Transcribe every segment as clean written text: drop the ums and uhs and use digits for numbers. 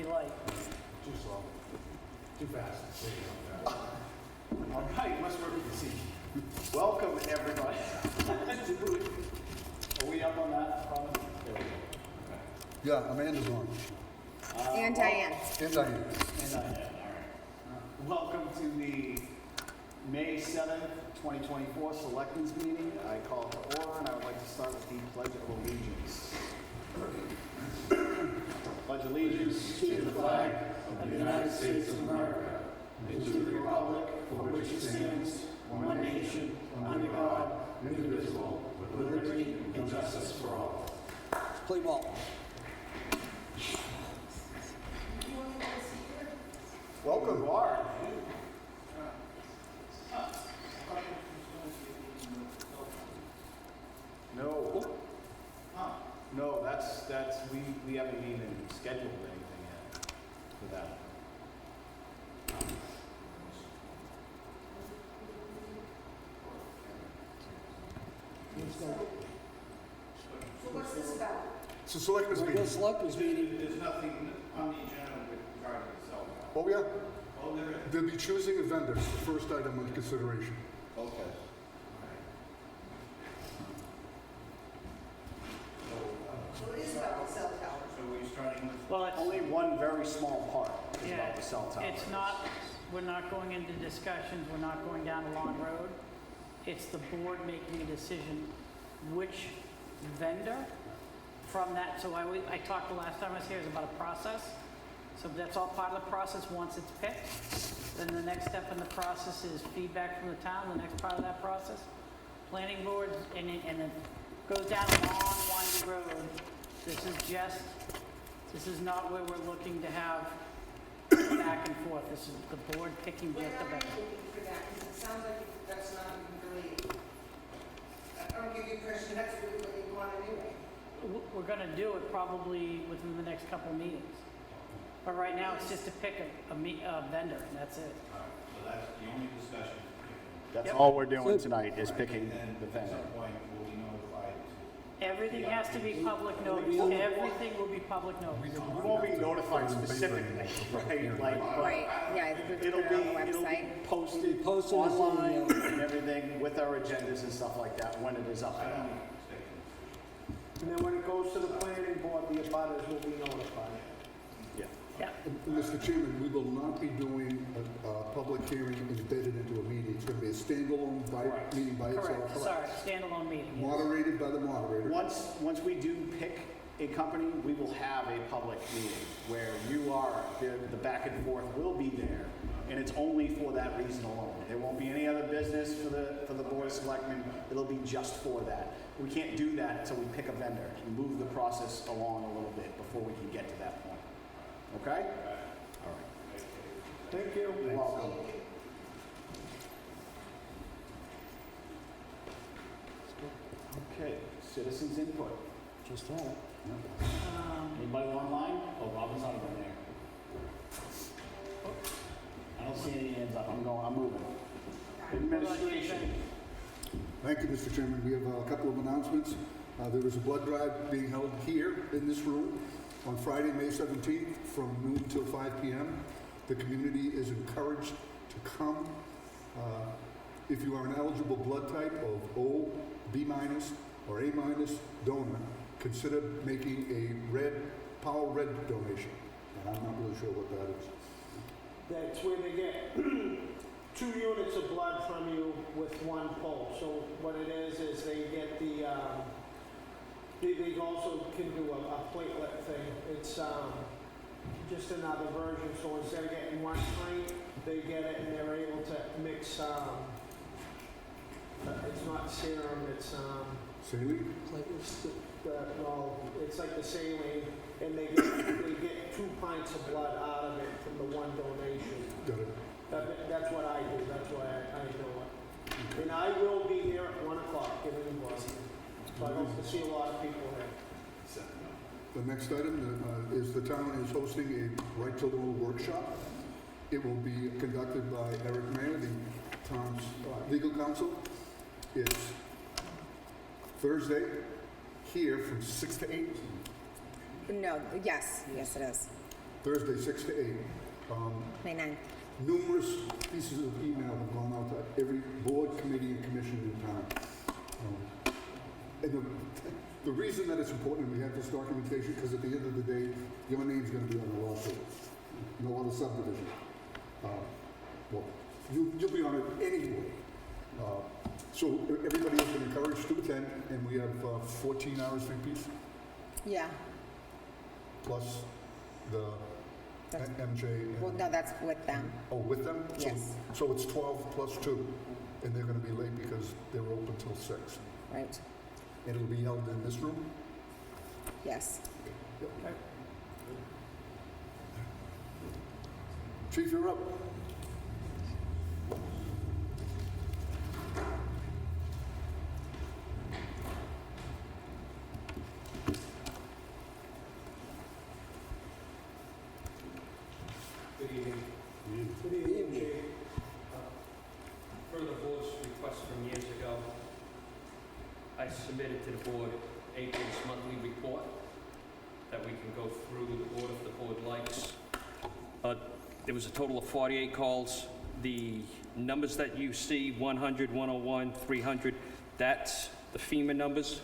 Like, Too slow. Too fast. All right, must work with the seat. Welcome, everybody. Are we up on that? There we go. Yeah, Amanda's on. And Diane. And Diane. And I am, all right. Welcome to the May 7th, 2024 Selectmen's Meeting. I call it to order, and I would like to start with the Pledge of Allegiance. Pledge allegiance to the flag of the United States of America and to the republic for which it stands, one nation, under God, indivisible, with liberty and justice for all. Play ball. Welcome. You are. No. No, we haven't even scheduled anything yet for that. So what's this about? It's a selectmen's meeting. Selectmen's meeting. There's nothing on the agenda with regard to the cell tower. Oh, yeah. Oh, there is. They'll be choosing a vendor, the first item under consideration. Okay. So it is about the cell tower. So we're starting with, well, it's, Only one very small part is yeah, about the cell tower. it's not, we're not going into discussions, we're not going down a long road. It's the board making a decision which vendor from that, so I talked the last time I was here, is about a process. So that's all part of the process once it's picked. Then the next step in the process is feedback from the town, the next part of that process. Planning boards, and it goes down a long, winding road. This is not where we're looking to have back and forth. This is the board picking When just are the you vendor. looking for that? Because it sounds like that's not even really, I don't give you the impression that's really what you want to do. We're gonna do it probably within the next couple of meetings. But right now, it's just to pick a vendor, and that's it. so that's the only discussion. That's Yep. all we're doing tonight is picking And the at vendor. some point, we'll be notified. Everything has to be public notice. Everything will be public notice. We won't be notified specifically, right? Like, but Right, yeah, we put it'll it be, on the it'll website. be posted Posted as a, online and everything with our agendas and stuff like that when it is up. And then when it goes to the planning board, the abutters will be notified. Yeah. Yeah, Mr. Chairman, we will not be doing a public hearing embedded into a meeting. It's going to be a standalone Correct. meeting by correct. itself, Sorry, standalone meeting. yes. moderated by the moderator. Once we do pick a company, we will have a public meeting where you are, the back and forth will be there. And it's only for that reason alone. There won't be any other business for the Board of Selectmen. It'll be just for that. We can't do that until we pick a vendor and move the process along a little bit before we can get to that point. Okay? All right. Thank you. You're welcome. Okay, citizens input. Just that. Anybody online? Oh, Robin's not even there. I don't see any hands up. I'm moving. Administration. Thank you, Mr. Chairman. We have a couple of announcements. There is a blood drive being held here in this room on Friday, May 17th from noon till 5 p.m. The community is encouraged to come. If you are an eligible blood type of O, B minus, or A minus donor, consider making a Power Red donation. And I'm not really sure what that is. That's where they get 2 units of blood from you with one pulse. So what it is they get the, they also can do a platelet thing. It's just another version. So instead of getting one pint, they get it and they're able to mix, it's not serum, it's, Saline? well, it's like the saline, and they get 2 pints of blood out of it from the one donation. Got it. That's what I do, that's why I know it. And I will be here at 1 o'clock giving blood. So I hope to see a lot of people here. The next item is the town is hosting a Right to Know workshop. It will be conducted by Eric Mayer, the town's legal counsel. It's Thursday here from 6 to 8. No, yes, it is. Thursday, 6 to 8. May 9th. Numerous pieces of email have gone out to every board, committee, and commission in town. And the reason that it's important we have this documentation, because at the end of the day, your name's gonna be on the lawsuit. No other subdivision. Well, you'll be on it anyway. So everybody has been encouraged to attend, and we have 14 RSVPs, Yeah. plus the That's- MJ. and- Well, no, that's with them. Oh, with them? So- Yes. So it's 12 plus 2, and they're gonna be late because they were open till 6. Right. And it'll be held in this room? Yes. Yep. Chief, you're up. Good evening. Good evening, Chief. Per the board's request from years ago, I submitted to the board April's monthly report that we can go through the board if the board likes. There was a total of 48 calls. The numbers that you see, 100, 101, 300, that's the FEMA numbers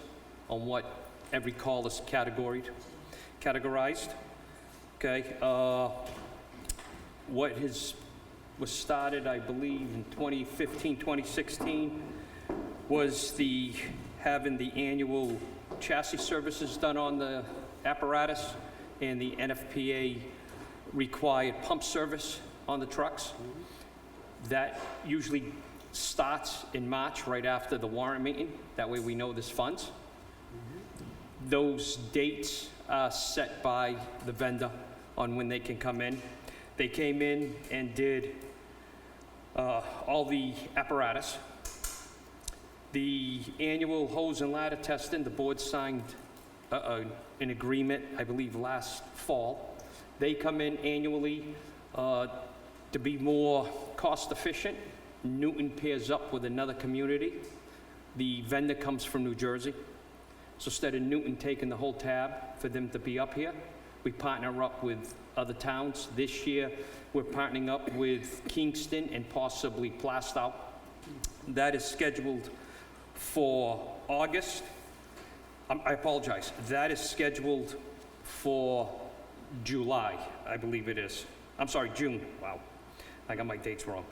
on what every call is categorized. Okay, what was started, I believe, in 2015, 2016, was having the annual chassis services done on the apparatus and the NFPA required pump service on the trucks. That usually starts in March, right after the warrant meeting. That way we know there's funds. Those dates are set by the vendor on when they can come in. They came in and did all the apparatus. The annual hose and ladder testing, the board signed an agreement, I believe, last fall. They come in annually to be more cost efficient. Newton pairs up with another community. The vendor comes from New Jersey. So instead of Newton taking the whole tab for them to be up here, we partner up with other towns. This year, we're partnering up with Kingston and possibly Plastow. That is scheduled for August. I apologize. That is scheduled for July, I believe it is. I'm sorry, June. Wow, I got my dates wrong.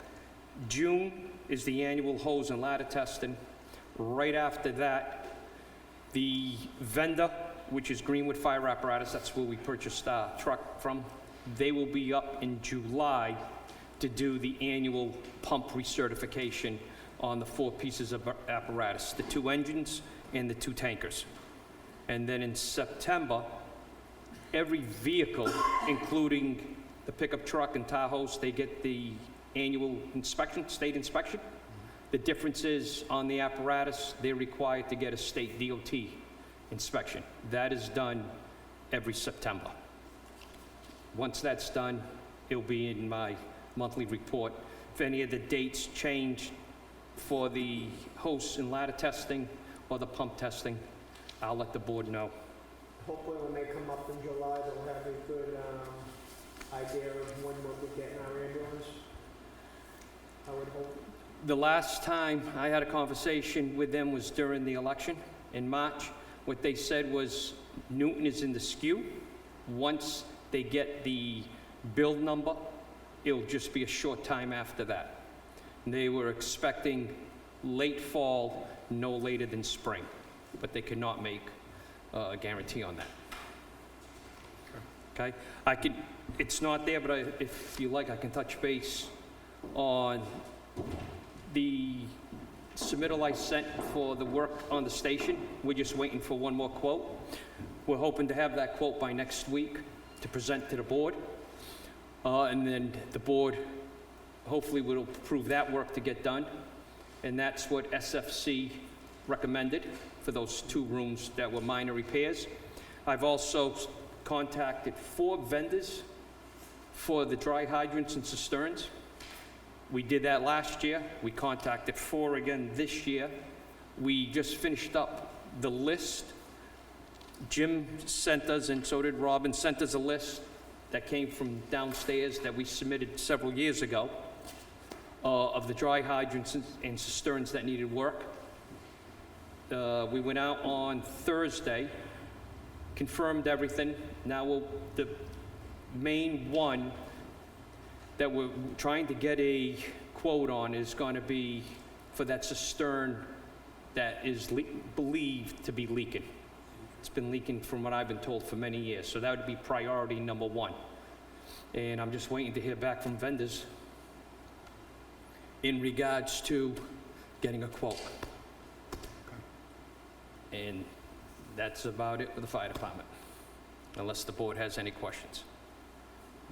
June is the annual hose and ladder testing. Right after that, the vendor, which is Greenwood Fire Apparatus, that's where we purchased our truck from, they will be up in July to do the annual pump recertification on the 4 pieces of apparatus, the 2 engines and the 2 tankers. And then in September, every vehicle, including the pickup truck and Tahoes, they get the annual inspection, state inspection. The difference is on the apparatus, they're required to get a state DOT inspection. That is done every September. Once that's done, it'll be in my monthly report. If any of the dates change for the hose and ladder testing or the pump testing, I'll let the board know. Hopefully when they come up in July, they'll have a good idea of when we'll be getting our ambulance. I would hope. The last time I had a conversation with them was during the election in March. What they said was Newton is in the skew. Once they get the build number, it'll just be a short time after that. And they were expecting late fall, no later than spring, but they could not make a guarantee on that. Okay? It's not there, but if you like, I can touch base on the submittal I sent for the work on the station. We're just waiting for one more quote. We're hoping to have that quote by next week to present to the board. And then the board hopefully will approve that work to get done. And that's what SFC recommended for those 2 rooms that were minor repairs. I've also contacted 4 vendors for the dry hydrants and cisterns. We did that last year. We contacted 4 again this year. We just finished up the list. Jim sent us, and so did Robin, sent us a list that came from downstairs that we submitted several years ago, of the dry hydrants and cisterns that needed work. We went out on Thursday, confirmed everything. Now the main one that we're trying to get a quote on is going to be for that cistern that is believed to be leaking. It's been leaking from what I've been told for many years, so that would be priority number one. And I'm just waiting to hear back from vendors in regards to getting a quote. And that's about it with the fire department, unless the board has any questions.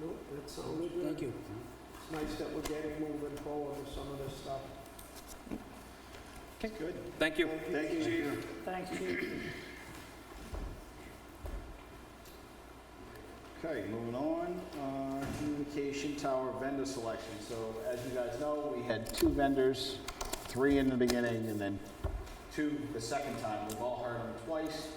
Nope, that sounded good. Thank you. It's nice that we're getting moving forward with some of this stuff. Okay, good. Thank you. Thank you, Chief. Thanks, Chief. Okay, moving on, communication tower vendor selection. So as you guys know, we had 2 vendors, 3 in the beginning and then 2 the second time. We've all heard them twice.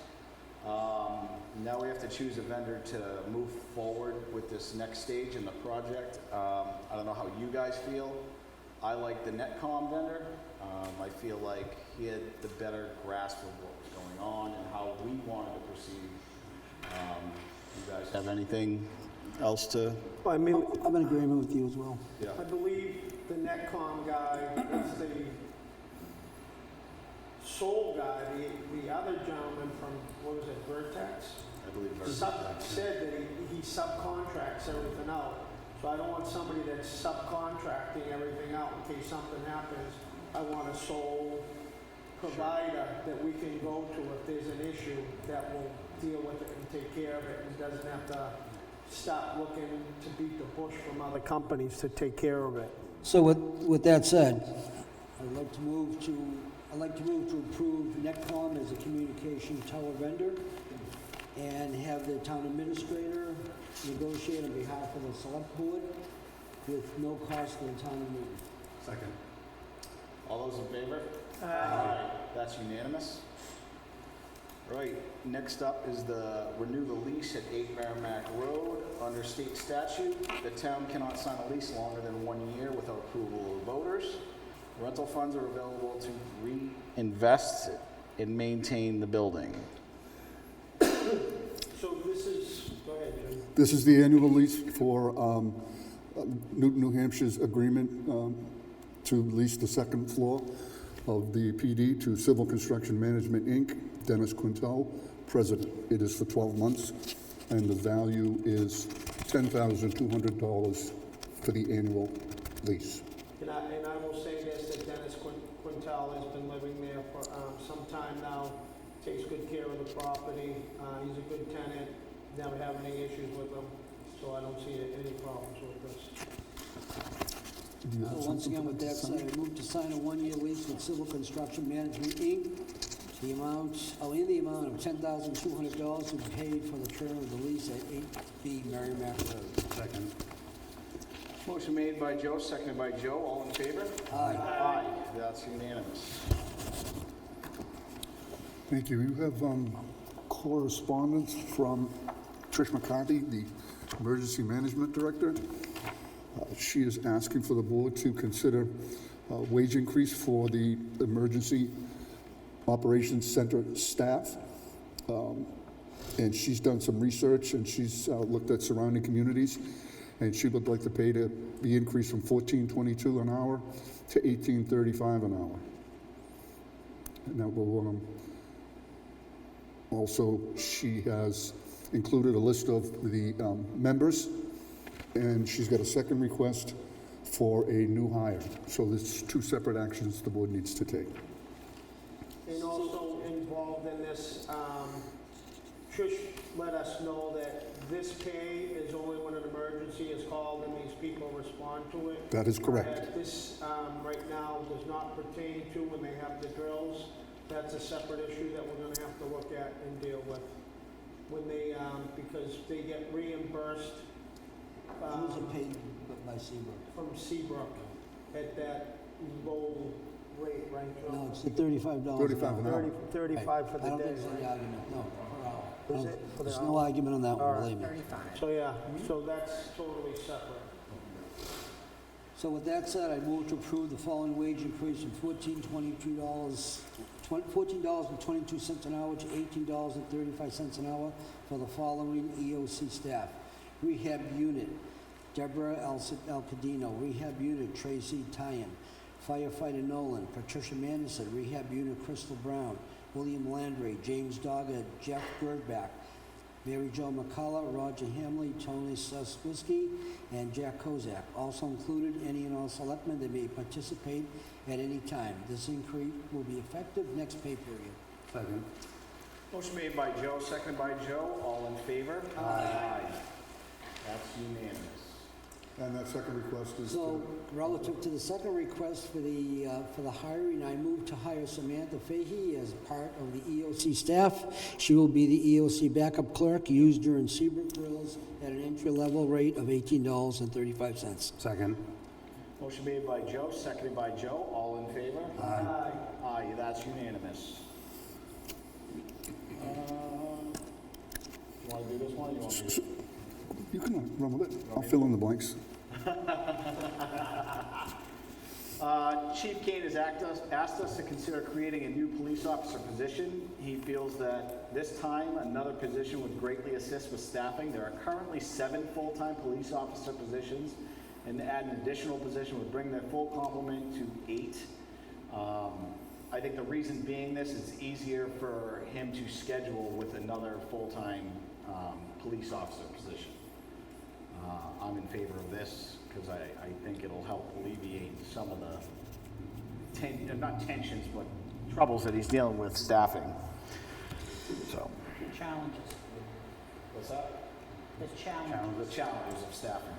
Now we have to choose a vendor to move forward with this next stage in the project. I don't know how you guys feel. I like the Netcom vendor. I feel like he had the better grasp of what was going on and how we wanted to proceed. You guys have anything else to? I mean, I'm in agreement with you as well. Yeah. I believe the Netcom guy is the sole guy, the other gentleman from, what was it, Vertex? I believe Said that he subcontracts everything out. So I don't want somebody that's subcontracting everything out in case something happens. I want a sole provider that we can go to if there's an issue that will deal with it and take care of it and doesn't have to stop looking to beat the bush from other companies to take care of it. So with that said, I'd like to move to approve Netcom as a communication tower vendor and have the town administrator negotiate on behalf of the select board with no cost to the town of Newton. Second. All those in favor? Aye. That's unanimous. Right, next up is the renew the lease at 8 Merrimack Road. Under state statute, the town cannot sign a lease longer than 1 year without approval of voters. Rental funds are available to reinvest and maintain the building. So this is, go ahead, Jim. This is the annual lease for Newton, New Hampshire's agreement to lease the second floor of the PD to Civil Construction Management, Inc., Dennis Quintel, president. It is for 12 months, and the value is $10,200 for the annual lease. And I will say this, that Dennis Quintel has been living there for some time now, takes good care of the property, he's a good tenant, never have any issues with him, so I don't see any problems with this. Do you have So once something again, with to that sign? said, I move to sign a one-year lease with Civil Construction Management, Inc. The amount, in the amount of $10,200 to be paid for the term of the lease at 8B Merrimack Road. Second. Motion made by Joe, seconded by Joe. All in favor? Aye. Aye. That's unanimous. Thank you. You have correspondence from Trish McCarthy, the Emergency Management Director. She is asking for the board to consider wage increase for the Emergency Operations Center staff. And she's done some research and she's looked at surrounding communities, and she would like to pay to be increased from $14.22 an hour to $18.35 an hour. And that will also, she has included a list of the members, and she's got a second request for a new hire. So there's 2 separate actions the board needs to take. And also involved in this, Trish let us know that this pay is only when an emergency is called and these people respond to it. That is correct. Whereas this, right now, does not pertain to when they have the drills. That's a separate issue that we're gonna have to look at and deal with. When they, because they get reimbursed, Those are paid by Seabrook. from Seabrook at that low rate, right, Joe? No, it's the $35 an hour. $35 an hour. 35 for I the don't day, think there's any right? argument, no, per hour. Is it for the There's no argument on that one, believe me. 35. So, yeah, so that's totally separate. So with that said, I move to approve the following wage increase from $14.22 an hour to $18.35 an hour for the following EOC staff. Rehab unit, Deborah Alcadino. Rehab unit, Tracy Tyan. Firefighter Nolan, Patricia Manderson. Rehab unit, Crystal Brown. William Landry, James Dogger, Jeff Birdback. Mary Jo McCullough, Roger Hamley, Tony Suswiski, and Jack Kozak. Also included, any and all selectmen that may participate at any time. This increase will be effective next pay period. Second. Motion made by Joe, seconded by Joe. All in favor? Aye. That's unanimous. And that second request is So to, relative to the second request for the hiring, I move to hire Samantha Fahey as part of the EOC staff. She will be the EOC backup clerk used during Seabrook drills at an entry-level rate of $18.35. second. Motion made by Joe, seconded by Joe. All in favor? Aye. Aye, that's unanimous. You want to do this one, or you want me to? You can run with it. I'll fill in the blanks. Chief Kane has asked us to consider creating a new police officer position. He feels that this time, another position would greatly assist with staffing. There are currently 7 full-time police officer positions, and to add an additional position would bring their full complement to 8. I think the reason being this is easier for him to schedule with another full-time police officer position. I'm in favor of this because I think it'll help alleviate some of the, not tensions, but troubles that he's dealing with staffing. So, Challenges. what's that? The challenges. The challenges of staffing.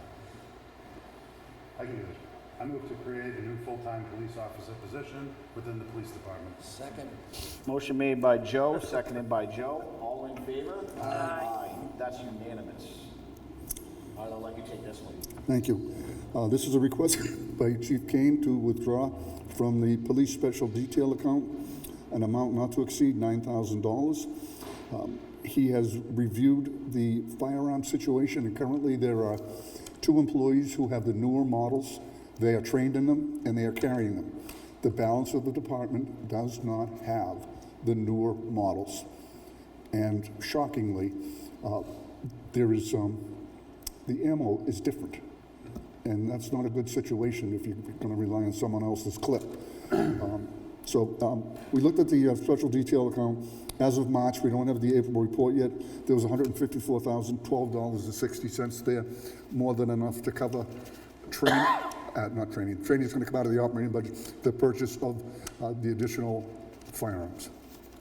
I can do it. I move to create a new full-time police officer position within the police department. Second. Motion made by Joe, seconded by Joe. All in favor? Aye. That's unanimous. All right, I'll let you take this one. Thank you. This is a request by Chief Kane to withdraw from the police special detail account an amount not to exceed $9,000. He has reviewed the firearm situation, and currently there are 2 employees who have the newer models. They are trained in them, and they are carrying them. The balance of the department does not have the newer models. And shockingly, there is, the ammo is different. And that's not a good situation if you're going to rely on someone else's clip. We looked at the special detail account. As of March, we don't have the April report yet. There was $154,012.60 there, more than enough to cover training is going to come out of the operating budget, the purchase of the additional firearms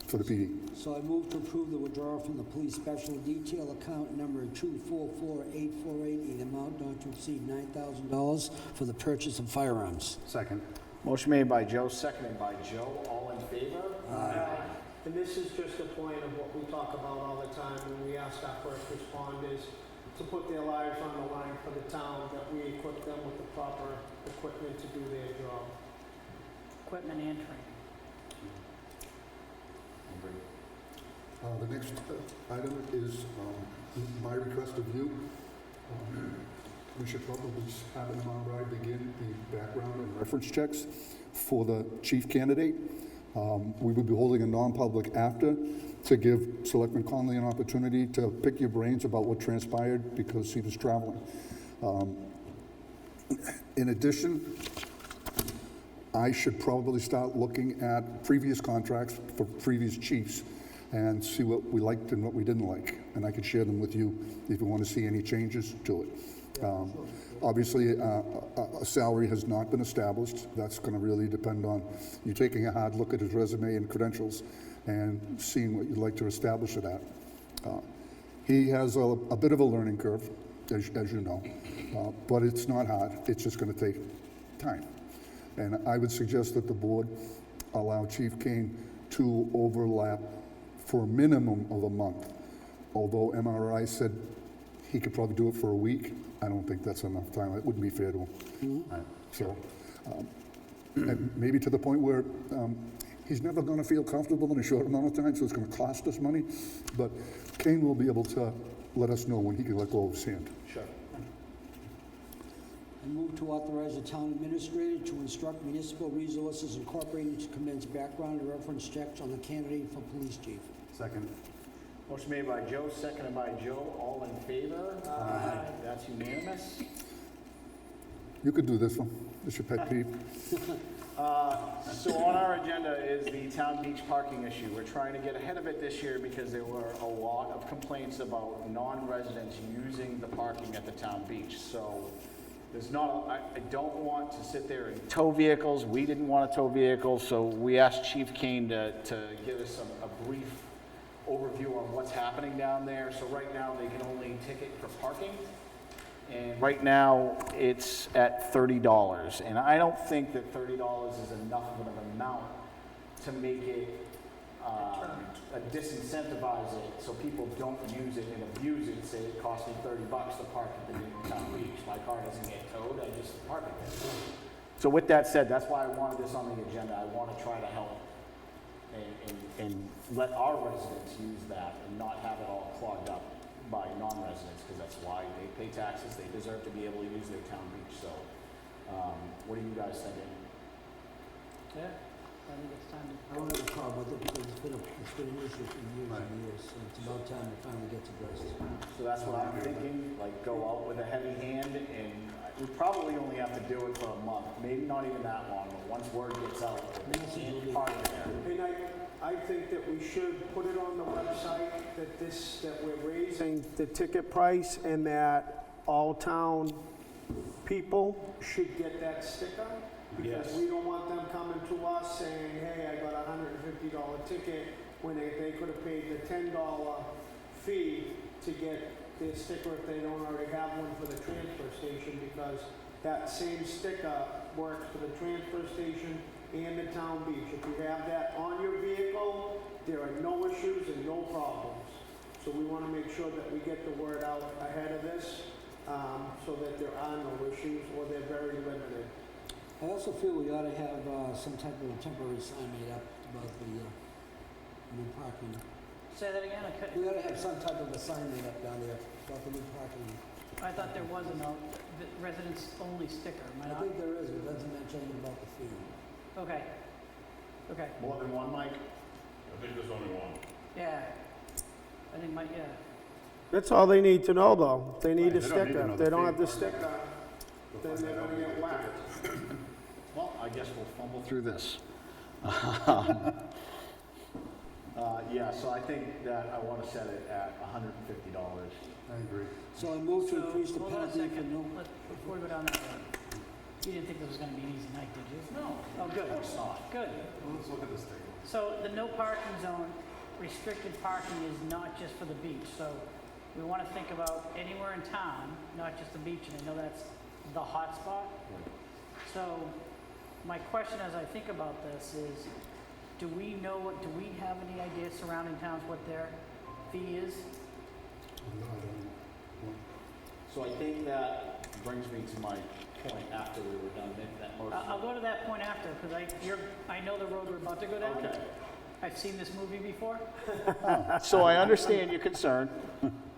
for the PD. So I move to approve the withdrawal from the police special detail account number 244848 in the amount not to exceed $9,000 for the purchase of firearms. Second. Motion made by Joe, seconded by Joe. All in favor? And this is just a point of what we talk about all the time when we ask our first responders to put their lives on the line for the town, that we equip them with the proper equipment to do their job. Equipment and training. The next item is my request of you. We should probably have an MRI begin the background and reference checks for the chief candidate. We will be holding a non-public after to give Selectman Conley an opportunity to pick your brains about what transpired because he was traveling. In addition, I should probably start looking at previous contracts for previous chiefs and see what we liked and what we didn't like. And I could share them with you if you want to see any changes to it. Obviously, a salary has not been established. That's going to really depend on you taking a hard look at his resume and credentials and seeing what you'd like to establish it at. He has a bit of a learning curve, as you know, but it's not hard. It's just going to take time. And I would suggest that the board allow Chief Kane to overlap for a minimum of a month. Although MRI said he could probably do it for a week, I don't think that's enough time. It wouldn't be fair to him. So, and maybe to the point where He's never going to feel comfortable in a short amount of time, so it's going to cost us money. But Kane will be able to let us know when he can let go of his hand. Sure. I move to authorize the town administrator to instruct Municipal Resources Incorporated to commence background and reference checks on the candidate for police chief. Second. Motion made by Joe, seconded by Joe. All in favor? Aye. That's unanimous. You could do this one. This is your pet peeve. So on our agenda is the town beach parking issue. We're trying to get ahead of it this year because there were a lot of complaints about non-residents using the parking at the town beach. So there's not, I don't want to sit there and tow vehicles. We didn't want to tow vehicles, so we asked Chief Kane to give us a brief overview on what's happening down there. So right now, they can only ticket for parking. And right now, it's at $30. And I don't think that $30 is enough of an amount to make it, disincentivize it so people don't use it and abuse it. Say it costs me $30 to park at the Newtown Beach. My car doesn't get towed, I just park it there. So with that said, that's why I wanted this on the agenda. I want to try to help and let our residents use that and not have it all clogged up by non-residents, because that's why they pay taxes. They deserve to be able to use their town beach. So what are you guys thinking? Yeah, I think it's time to. I don't have a problem with it because it's been an issue for years and years, so it's about time it finally gets addressed. So that's what I'm thinking, like go out with a heavy hand, and we probably only have to do it for a month, maybe not even that long, but once word gets out, they can't park there. And I think that we should put it on the website that we're raising the ticket price and that all town people should get that sticker. Because Yes. we don't want them coming to us saying, hey, I got a $150 ticket, when they could have paid the $10 fee to get their sticker if they don't already have one for the transfer station, because that same sticker works for the transfer station and the town beach. If you have that on your vehicle, there are no issues and no problems. So we want to make sure that we get the word out ahead of this, so that there are no issues or they're very limited. I also feel we ought to have some type of temporary sign made up about the new parking. Say that again, I couldn't. We ought to have some type of a sign made up down there about the new parking. I thought there was a note, the residents only sticker, am I I not? think there is, it doesn't mention anything about the fee. Okay. Okay, More than one, Mike? I think there's only one. yeah. I think yeah. That's all they need to know, though. They need a They don't need to sticker. know If the they don't fee. have the sticker, then they're gonna get whacked. Well, I guess we'll fumble through this. Yeah, so I think that I want to set it at $150. I agree. So I move to So, increase the hold on a penalty for second. no... Before we go down that road. You didn't think this was gonna be an easy night, did you? No, Oh, good. of course not. Good. Well, let's look at this thing. So the no parking zone, restricted parking is not just for the beach. So we want to think about anywhere in town, not just the beach, and I know that's the hot spot. So my question as I think about this is, do we have any idea surrounding towns what their fee is? No, I don't know. So I think that brings me to my point after we were done making that motion. I'll go to that point after, because I know the road we're about to go down. Okay. I've seen this movie before. So I understand your concern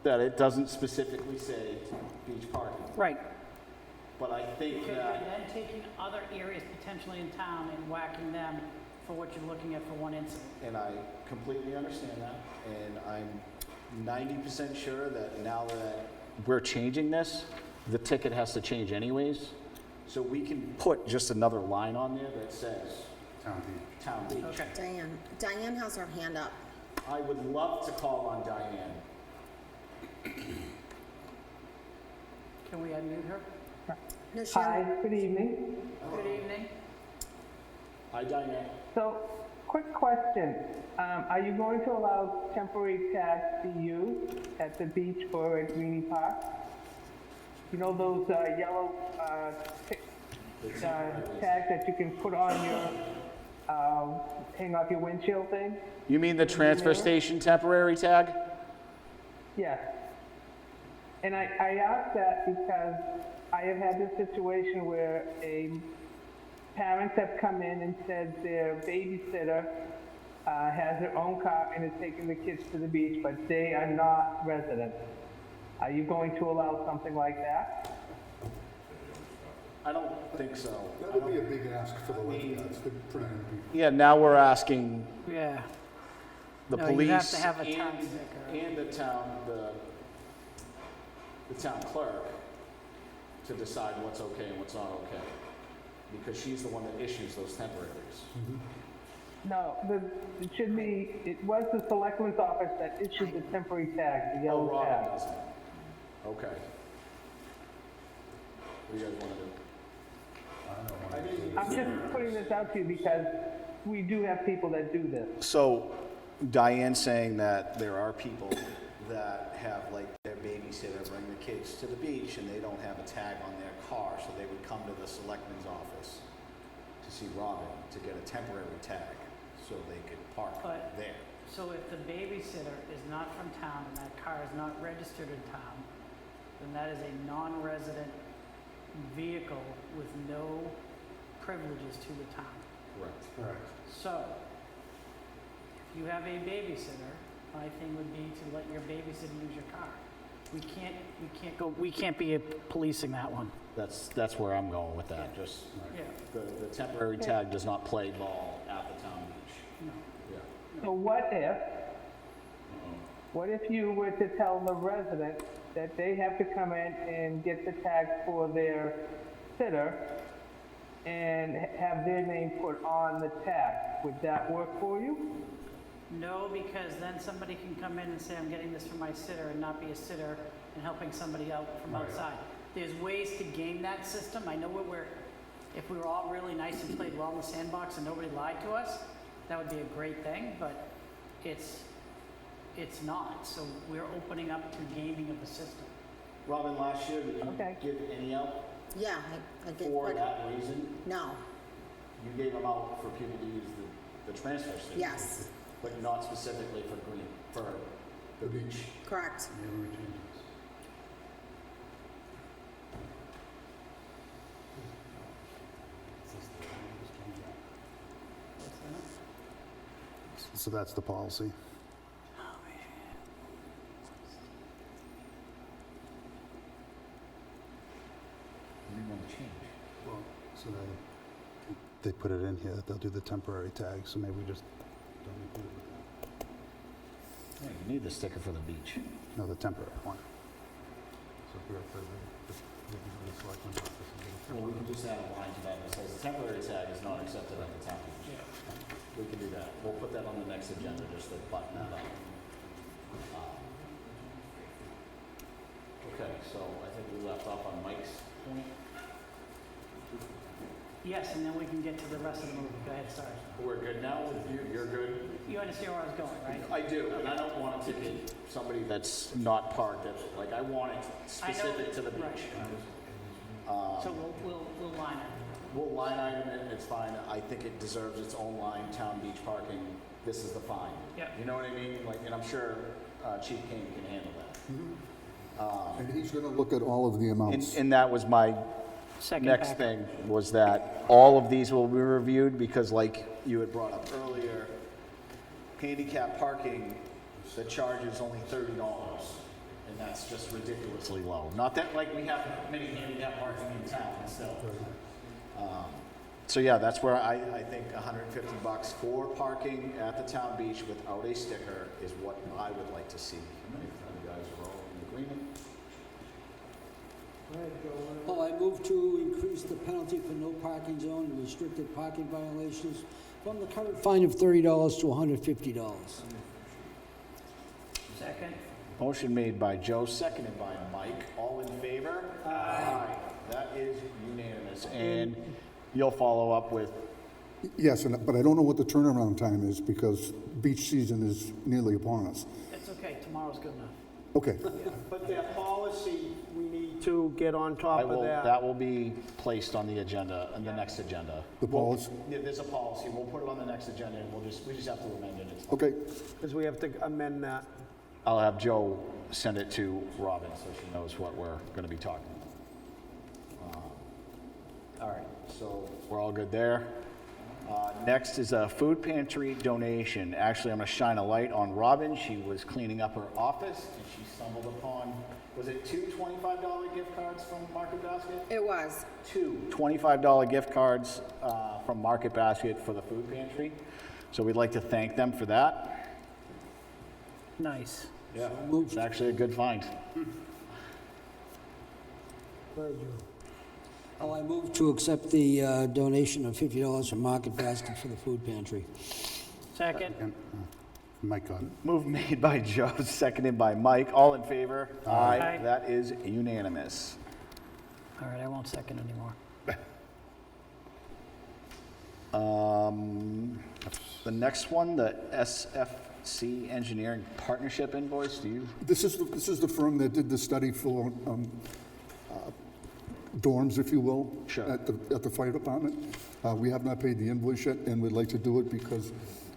that it doesn't specifically say beach parking, Right. but I think Because you're that, then taking other areas potentially in town and whacking them for what you're looking at for one incident. and I completely understand that, and I'm 90% sure that now that we're changing this, the ticket has to change anyways. So we can put just another line on there that says Town beach. Town Beach. Okay. Diane has her hand up. I would love to call on Diane. Can we unmute her? No, she Hi, good evening. Good evening. Hi, Diane. So, quick question. Are you going to allow temporary tags to be used at the beach or at Greenie Park? You know those yellow tags that you can put on your, hang off your windshield thing? You mean the transfer station temporary tag? Yes. And I ask that because I have had this situation where a parents have come in and said their babysitter has their own car and is taking the kids to the beach, but they are not residents. Are you going to allow something like that? I don't think so. That would be a big ask for the lifeguards, the training people. Yeah, now we're asking Yeah. the No, police you have to have a town and, sticker. and the town clerk to decide what's okay and what's not okay. Because she's the one that issues those temporaries. No, it should be, it was the selectman's office that issued the temporary tag, the Oh, yellow Robin tag. doesn't. Okay. What do you guys want to do? I'm just putting this out to you because we do have people that do this. So Diane's saying that there are people that have like their babysitter bring the kids to the beach and they don't have a tag on their car, so they would come to the selectman's office to see Robin to get a temporary tag so they could park But- there. So if the babysitter is not from town and that car is not registered in town, then that is a non-resident vehicle with no privileges to the town. Correct. Correct. So, if you have a babysitter, my thing would be to let your babysitter use your car. We can't be policing that one. That's where I'm going with that, just Yeah, the temporary tag does not play ball at the town beach. no. Yeah. So what if you were to tell the resident that they have to come in and get the tag for their sitter and have their name put on the tag? Would that work for you? No, because then somebody can come in and say, I'm getting this for my sitter, and not be a sitter and helping somebody out from outside. There's ways to game that system. I know if we were all really nice and played well in the sandbox and nobody lied to us, that would be a great thing, but it's not. So we're opening up to gaming of the system. Robin, last year, did Okay. you give any out Yeah, I did. for that reason? No, You gave them out for people to use the transfer station? yes, But not specifically for the beach? correct. Maybe we change this. So that's the policy. What do you want to change? Well, so they put it in here that they'll do the temporary tag, so maybe we just don't include it with that. Yeah, you need the sticker for the beach. No, the temporary one. So if we have to, the selectmen's office and do the Well, we can just add a line to that that says the temporary tag is not accepted at the town beach. We can do that. We'll put that on the next agenda just to button that up. Okay, so I think we left off on Mike's point. Yes, and then we can get to the rest of the movie. Go ahead, sorry. We're good now with you? You're good? You understand where I was going, right? I do, and I don't want to ticket somebody that's not parked at, like, I want it specific to the Right. beach. So we'll line it. We'll line item it, it's fine. I think it deserves its own line, town beach parking, this is the fine. Yep. You know what I mean? Like, and I'm sure Chief Kane can handle that. And he's gonna look at all of the amounts. And that was my Second next pack. thing, was that all of these will be reviewed, because like you had brought up earlier, handicap parking, the charge is only $30, and that's just ridiculously low. Not that like we have many handicap parking in town still. So yeah, that's where I think $150 for parking at the town beach without a sticker is what I would like to see. You guys are all in agreement? Well, I move to increase the penalty for no parking zone and restricted parking violations from the current fine of $30 to $150. Second. Motion made by Joe, seconded by Mike. All in favor? Aye. That is unanimous. And you'll follow up with, Yes, but I don't know what the turnaround time is because beach season is nearly upon us. It's okay, tomorrow's good enough. Okay, But their policy, we need to get on top of that. that will be placed on the agenda, on the next agenda. the policy, Yeah, there's a policy. We'll put it on the next agenda and we just have to amend it. It's fine. okay. Because we have to amend that. I'll have Joe send it to Robin so she knows what we're going to be talking about. All right, So we're all good there. Next is a food pantry donation. Actually, I'm gonna shine a light on Robin. She was cleaning up her office and she stumbled upon, was it two $25 gift cards from Market Basket? It was. Two $25 gift cards from Market Basket for the food pantry. So we'd like to thank them for that. Nice. Yeah, it's actually a good find. Oh, I move to accept the donation of $50 from Market Basket for the food pantry. Second? And, Mike got it. Move made by Joe, seconded by Mike. All in favor? Aye. That is unanimous. All right, I won't second anymore. The next one, the SFC Engineering Partnership invoice, do you? This is the firm that did the study for dorms, if you will, Sure. at the fire department. We have not paid the invoice yet, and we'd like to do it because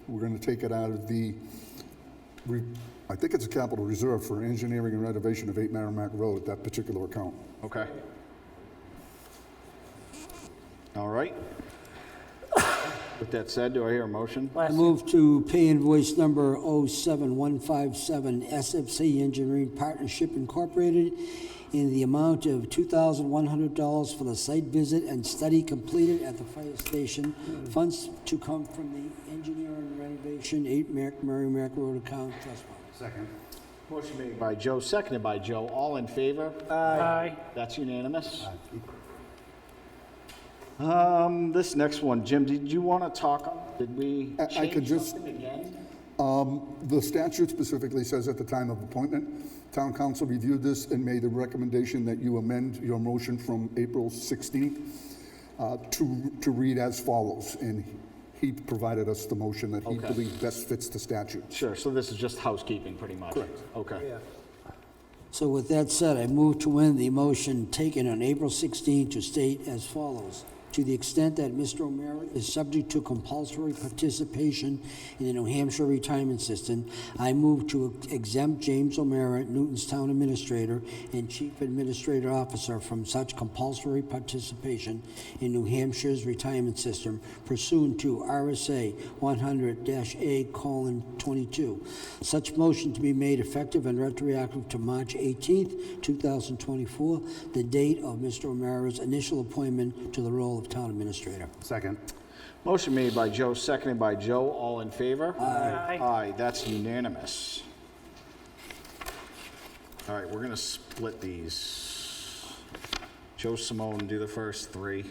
we're going to take it out of the, I think it's a capital reserve for engineering and renovation of 8 Merrimack Road, that particular account. Okay. All right. With that said, do I hear a motion? I move to pay invoice number 07157 SFC Engineering Partnership Incorporated in the amount of $2,100 for the site visit and study completed at the fire station. Funds to come from the engineering renovation 8 Merrimack Road account trust fund. Second. Motion made by Joe, seconded by Joe. All in favor? Aye. That's unanimous. This next one, Jim, did you want to talk on, did we I could change just- something again? The statute specifically says at the time of appointment, town council reviewed this and made the recommendation that you amend your motion from April 16th to read as follows. And he provided us the motion that he Okay. believed best fits the statute. Sure, so this is just housekeeping, pretty much? Correct. Okay. So with that said, I move to amend the motion taken on April 16 to state as follows. To the extent that Mr. O'Meara is subject to compulsory participation in the New Hampshire retirement system, I move to exempt James O'Meara, Newton's Town Administrator and Chief Administrative Officer from such compulsory participation in New Hampshire's retirement system pursuant to RSA 100-A:22. Such motion to be made effective and retroactive to March 18th, 2024, the date of Mr. O'Meara's initial appointment to the role of Town Administrator. Second. Motion made by Joe, seconded by Joe. All in favor? Aye. Aye, that's unanimous. All right, we're gonna split these. Joe Simone, do the first three.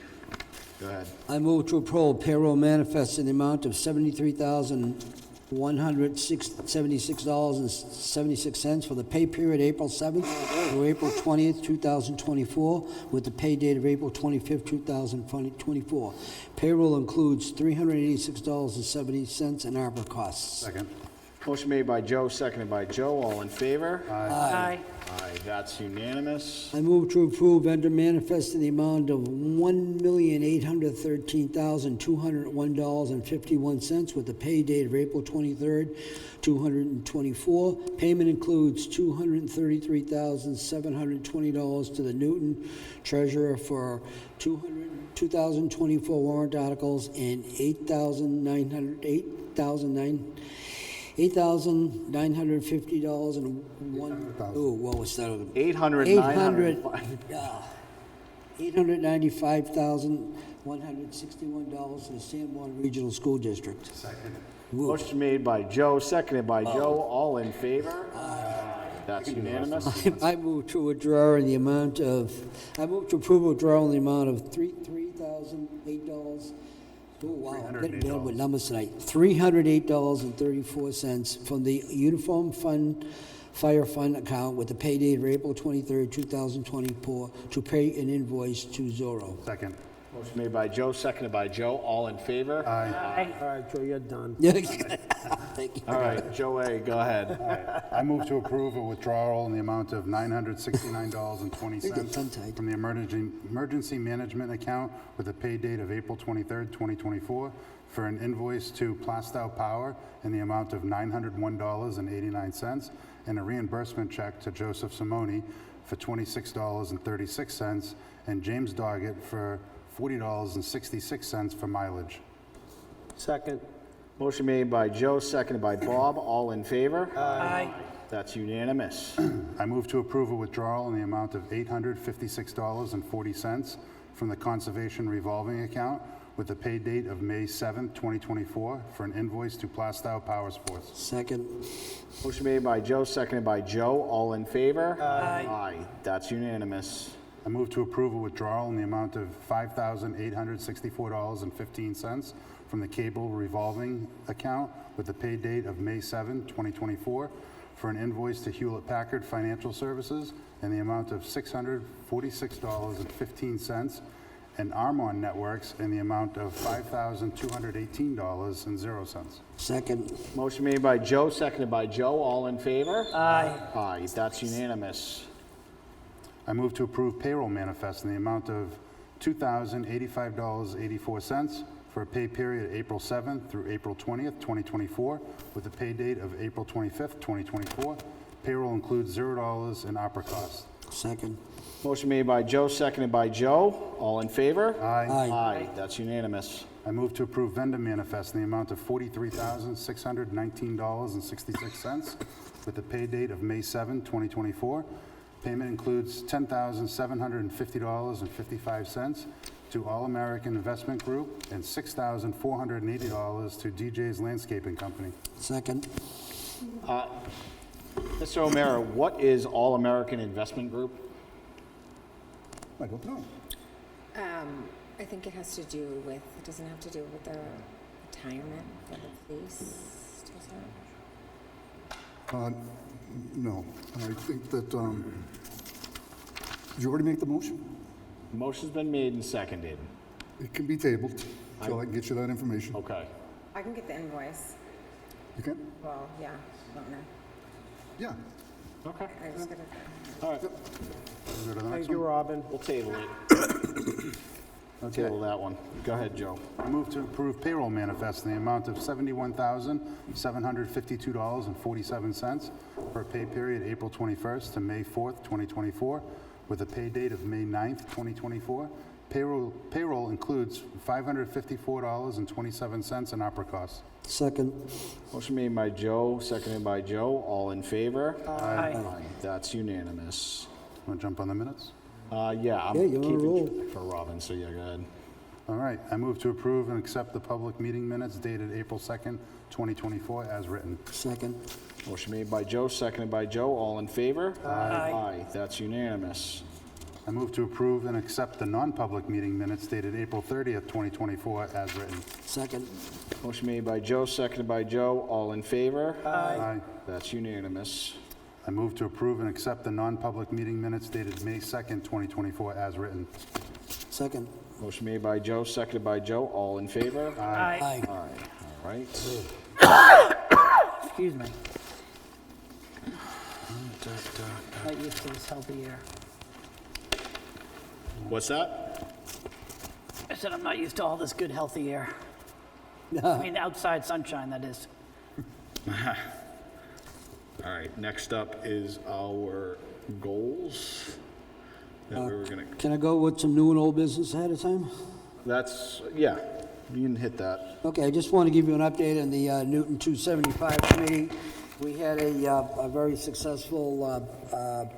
Go ahead. I move to approve payroll manifest in the amount of $73,176.76 for the pay period April 7th through April 20th, 2024, with the pay date of April 25th, 2024. Payroll includes $386.70 in ARPA costs. Second. Motion made by Joe, seconded by Joe. All in favor? Aye. Aye, that's unanimous. I move to approve vendor manifest in the amount of $1,813,201.51 with the pay date of April 23rd, 2024. Payment includes $233,720 to the Newton Treasurer for 2024 warrant articles and $8,950 and one, oh, what was that? 800, 800, 900. $895,161 to the Sanborn Regional School District. Second. Motion made by Joe, seconded by Joe. All in favor? That's unanimous. I move to withdraw in the amount of, I move to approve withdrawal in the amount of $3,008. Oh, wow, I'm getting bad with numbers tonight. $308.34 from the Uniform Fund, Fire Fund account with the pay date of April 23rd, 2024, to pay an invoice to Zorro. Second. Motion made by Joe, seconded by Joe. All in favor? Aye. All right, Joe, you're done. Thank you. All right, Joe A., go ahead. I move to approve a withdrawal in the amount of They get $969.20 tongue-tied. from the emergency management account with a pay date of April 23rd, 2024, for an invoice to Plastow Power in the amount of $901.89, and a reimbursement check to Joseph Simone for $26.36, and James Doggett for $40.66 for mileage. Second. Motion made by Joe, seconded by Bob. All in favor? Aye. That's unanimous. I move to approve a withdrawal in the amount of $856.40 from the Conservation Revolving Account with a pay date of May 7th, 2024, for an invoice to Plastow Power Sports. Second. Motion made by Joe, seconded by Joe. All in favor? Aye. Aye. That's unanimous. I move to approve a withdrawal in the amount of $5,864.15 from the Cable Revolving Account with a pay date of May 7, 2024, for an invoice to Hewlett Packard Financial Services in the amount of $646.15, and Armon Networks in the amount of $5,218.00. Second. Motion made by Joe, seconded by Joe. All in favor? Aye. Aye. That's unanimous. I move to approve payroll manifest in the amount of $2,085.84 for a pay period April 7th through April 20th, 2024, with a pay date of April 25th, 2024. Payroll includes $0 in opera costs. Second. Motion made by Joe, seconded by Joe. All in favor? Aye. Aye. That's unanimous. I move to approve vendor manifest in the amount of $43,619.66 with a pay date of May 7, 2024. Payment includes $10,750.55 to All American Investment Group and $6,480 to DJ's Landscaping Company. Second. Mr. O'Meara, what is All American Investment Group? I don't know. I think it has to do with, it doesn't have to do with the retirement for the police, does it? No, I think that, did you already make the motion? Motion's been made and seconded. It can be tabled till I can get you that information. Okay. I can get the invoice. You can? Well, yeah, don't know. Yeah. Okay. I just gotta. All right. Go to the next Thank you, one. Robin. We'll table it. We'll table that one. Go ahead, Joe. I move to approve payroll manifest in the amount of $71,752.47 for a pay period April 21st to May 4th, 2024, with a pay date of May 9th, 2024. Payroll includes $554.27 in opera costs. Second. Motion made by Joe, seconded by Joe. All in favor? Aye. That's unanimous. Want to jump on the minutes? Yeah, I'm Yeah, you're on a keeping roll. track for Robin, so yeah, go ahead. All right, I move to approve and accept the public meeting minutes dated April 2nd, 2024, as written. Second. Motion made by Joe, seconded by Joe. All in favor? Aye. Aye. That's unanimous. I move to approve and accept the non-public meeting minutes dated April 30th, 2024, as written. Second. Motion made by Joe, seconded by Joe. All in favor? Aye. That's unanimous. I move to approve and accept the non-public meeting minutes dated May 2nd, 2024, as written. Second. Motion made by Joe, seconded by Joe. All in favor? Aye. Aye. Aye. All right. Excuse me. Not used to this healthy air. What's that? I said I'm not used to all this good, healthy air. I mean, outside sunshine, that is. All right, next up is our goals that we were gonna, Can I go with some new and old business ahead of time? that's, yeah, you can hit that. Okay, I just want to give you an update on the Newton 275 committee. We had a very successful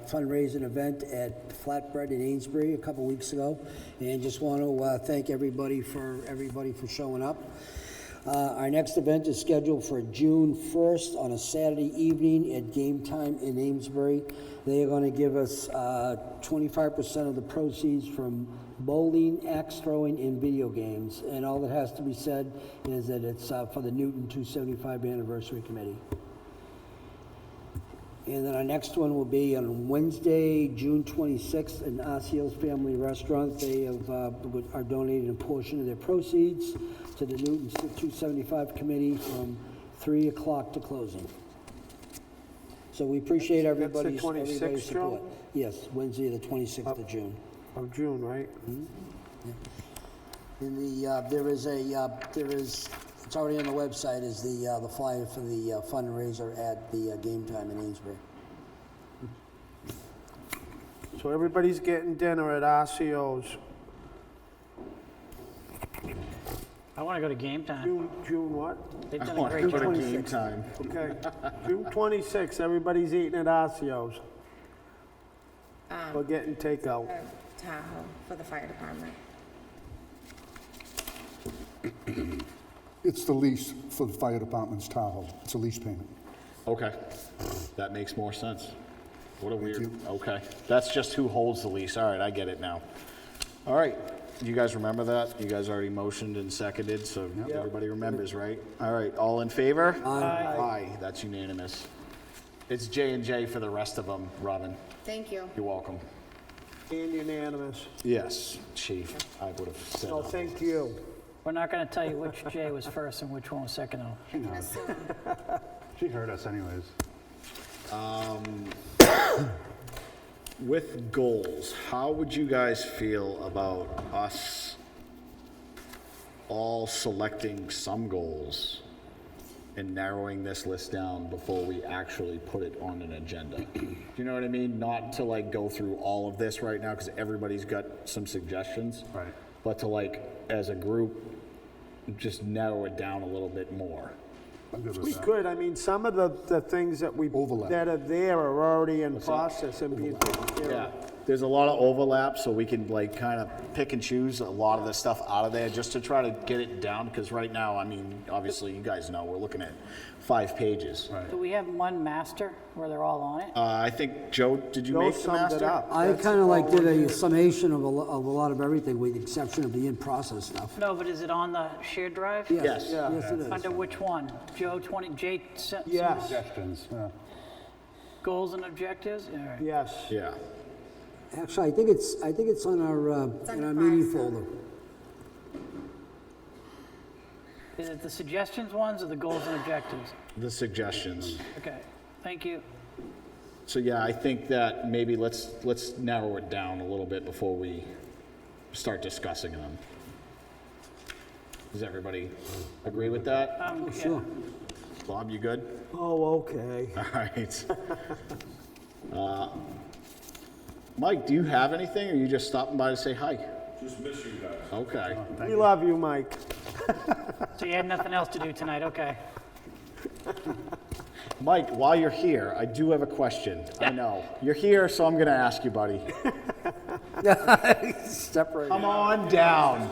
fundraising event at Flatbread in Amesbury a couple weeks ago, and just want to thank everybody for showing up. Our next event is scheduled for June 1st on a Saturday evening at Game Time in Amesbury. They are going to give us 25% of the proceeds from bowling, axe throwing, and video games. And all that has to be said is that it's for the Newton 275 Anniversary Committee. And then our next one will be on Wednesday, June 26th, in Osceola's Family Restaurant. They are donating a portion of their proceeds to the Newton 275 Committee from 3 o'clock to closing. So we appreciate everybody's 26th, support. Joe? Yes, Wednesday, the 26th of June. Of June, right? And it's already on the website, is the flyer for the fundraiser at the Game Time in Amesbury. So everybody's getting dinner at RCO's. I want to go to game time. June what? They've I done a want to great go job. to game time. Okay, June 26th, everybody's eating at Arcio's or getting takeout. Tahoe for the fire department. It's the lease for the fire department's Tahoe. It's a lease payment. Okay, that makes more sense. What a weird, you. okay. That's just who holds the lease. All right, I get it now. All right, you guys remember that? You guys already motioned and seconded, so everybody remembers, right? All right, all in favor? Aye. Aye, that's unanimous. It's J&J for the rest of them, Robin. Thank you. You're welcome. And unanimous. Yes, chief, I would have said. No, thank you. We're not going to tell you which J was first and which one was second, though. She knows. She heard us anyways. With goals, how would you guys feel about us all selecting some goals and narrowing this list down before we actually put it on an agenda? Do you know what I mean? Not to like go through all of this right now because everybody's got some suggestions. Right. But to like, as a group, just narrow it down a little bit more. I'm good with We that. could, I mean, some of the things that Overlap. that are there are already in process and being taken care Yeah, of. there's a lot of overlap, so we can like kind of pick and choose a lot of the stuff out of there just to try to get it down, because right now, I mean, obviously, you guys know, we're looking at 5 pages. Do we have one master where they're all on it? I think, Joe, did you Joe make the summed it master? up. I That's kind of like all did we're a doing. summation of a lot of everything, with the exception of the in-process stuff. No, but is it on the shared drive? Yes. Yeah. Yes, it is. Under which one? Joe 20, J, Yes, Suggestions, yeah. goals and objectives? All right. yes. Yeah, Actually, I think it's on our, in our meeting folder. Is it the suggestions ones or the goals and objectives? the suggestions. Okay, thank you. So yeah, I think that maybe let's narrow it down a little bit before we start discussing them. Does everybody agree with that? Yeah. Sure. Bob, you good? Oh, okay. All right. Mike, do you have anything, or are you just stopping by to say hi? Just miss you guys. Okay. We love you, Mike. So you had nothing else to do tonight, okay. Mike, while you're here, I do have a question. I know. You're here, so I'm going to ask you, buddy. Step right Come on down.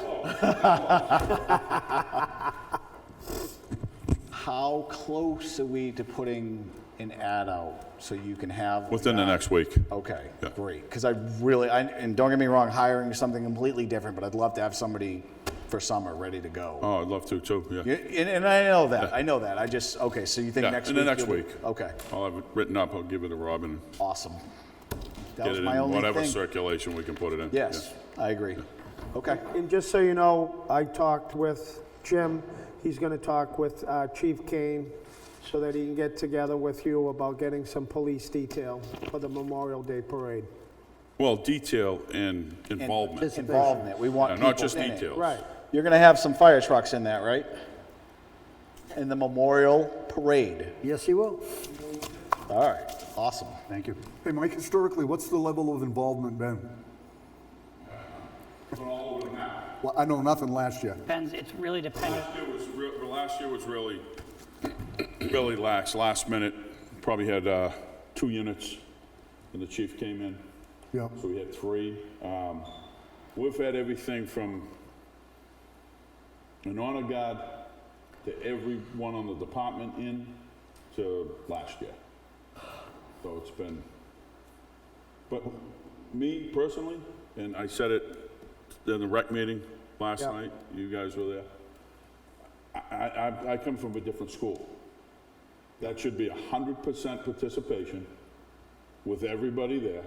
How close are we to putting an ad out so you can have? Within the next week. Okay, Yeah. great. Because and don't get me wrong, hiring is something completely different, but I'd love to have somebody for summer ready to go. Oh, I'd love to too, yeah. And I know that. I know that. Okay, so you think Yeah, next in week? the next you'll be- week. Okay, I'll have it written up, I'll give it to Robin, awesome. That get was it my in only whatever thing. circulation we can put it in. Yes, I agree. Okay, And just so you know, I talked with Jim. He's going to talk with Chief Kane so that he can get together with you about getting some police detail for the Memorial Day Parade. Well, detail and involvement, involvement. We want Yeah, people not just in it. details. Right. You're gonna have some fire trucks in that, right? In the Memorial Parade. Yes, he will. All right, awesome. Thank you. Hey, Mike, historically, what's the level of involvement been? All over the map. Well, I know nothing last year. Depends, it's really dependent. Last year was really, really lax, last minute, probably had 2 units, and the chief came in. Yeah. So we had 3. We've had everything from an honor guard to everyone on the department in to last year. So it's been, but me personally, and I said it in the rec meeting last Yeah. night, you guys were there. I come from a different school. That should be 100% participation with everybody there.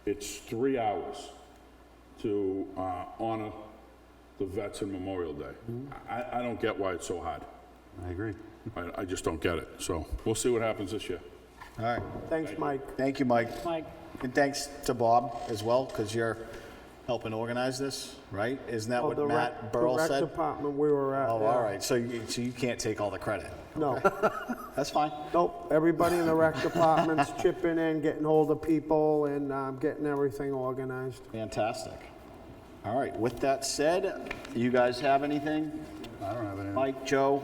It's 3 hours to honor the vets in Memorial Day. I don't get why it's so hard. I agree. I just don't get it. So we'll see what happens this year. All right, Thanks, Mike. thank you, Mike. Mike, And thanks to Bob as well, because you're helping organize this, right? Isn't that Oh, what the Matt rec- Burrell The rec said? department we were at. Oh, yeah. all right, so you can't take all the credit. No, That's fine. nope. Everybody in the rec department's chipping in, getting hold of people and getting everything organized. Fantastic. All right, with that said, you guys have anything? I don't have anything. Mike, Joe,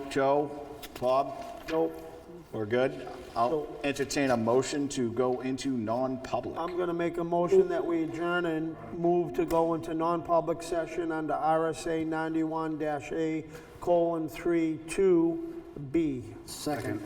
Bob? Nope. We're good? I'll entertain a motion to go into non-public. I'm gonna make a motion that we adjourn and move to go into non-public session under RSA 91-A:3(2)B. Second.